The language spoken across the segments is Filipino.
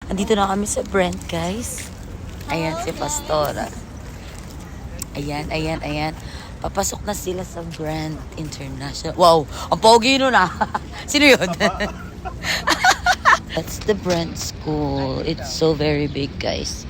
Andito na kami sa Brent, guys. Ayan si Pastora. Ayan. Papasok na sila sa Brent International. Wow! Ang pogi nun ah! Sino yun? That's the Brent School. It's so very big, guys.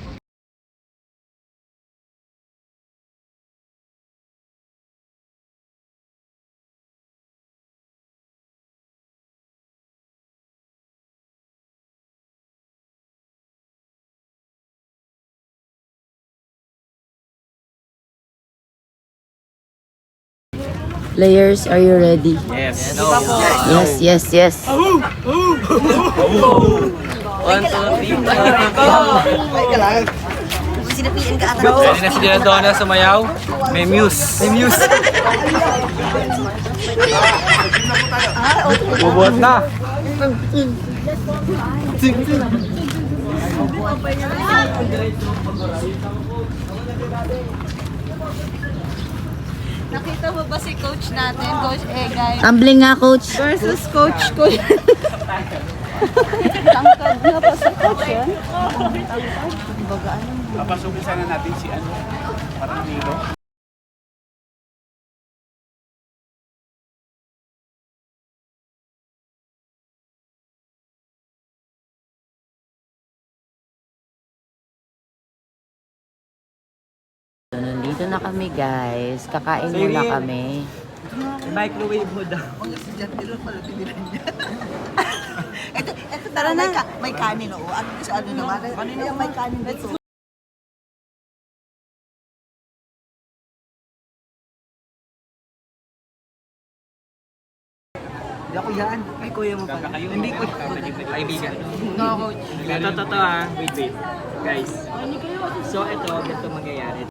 Players, are you ready? Yes. Yes. 1, 2, 3, Sinapiin ka ata. Pwede na si Donna sumayaw. May muse. Bubuhat na. Nakita mo ba si coach natin, Coach Egay? Tumbling nga, coach. Versus coach ko. Tangkad na pa sa coach yan. Papasukin sana natin si ano, parang Nilo. So, nandito na kami, guys. Kakain muna kami. Microwave mo daw. Ito tara na. May kanin, oo. Ano sa ano naman? Ano yung may kanin dito? Hindi ako yan. Ay, kuya mo pala. Hindi ko. Kaibigan. No, coach. Ito, wait. Guys. So, ganito mangyayari.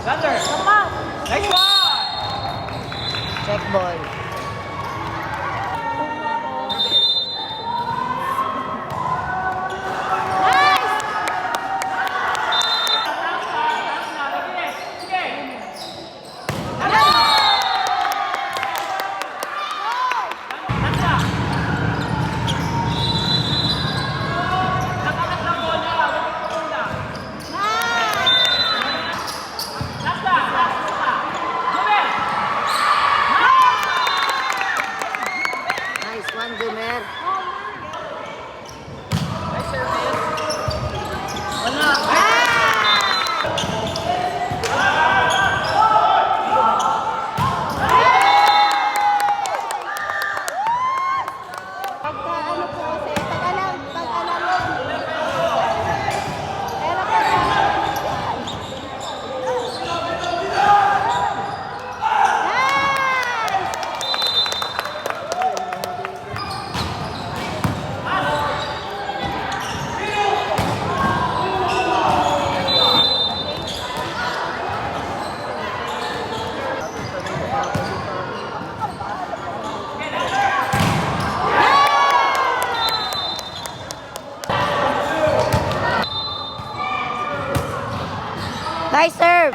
Gunner! Next one! Check ball. Nice one, Jumer. Nice serve.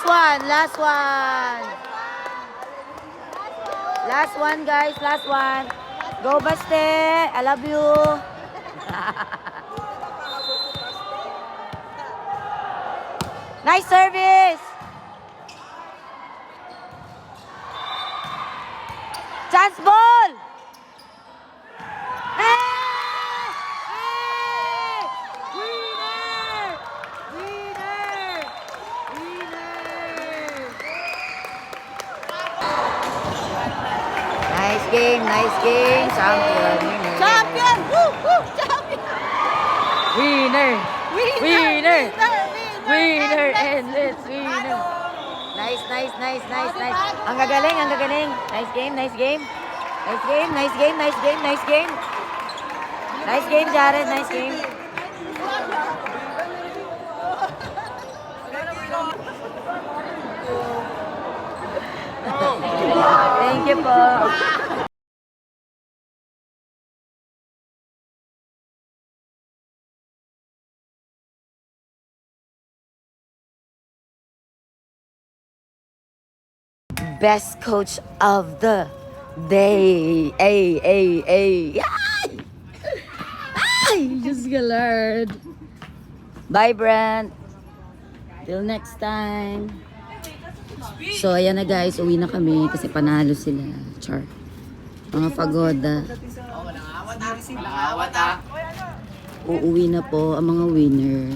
one, last one. Last one, guys, last one. Go, Baste. I love you. Nice service. Chance ball. Hey! Hey! Winner! Winner! Winner! Nice game, champion. Champion! Woo! Woo! Champion! Winner! Winner! Winner! And And it's winner! Nice. Ang gagaling. Nice game. Nice game, Jared. Nice game. Thank you po. Best coach of the day. Ay! Just galard. Bye, Brent. Till next time. So, ayan na guys. Uwi na kami kasi panalo sila. Char. Mga pagoda. Uuwi na po ang mga winner.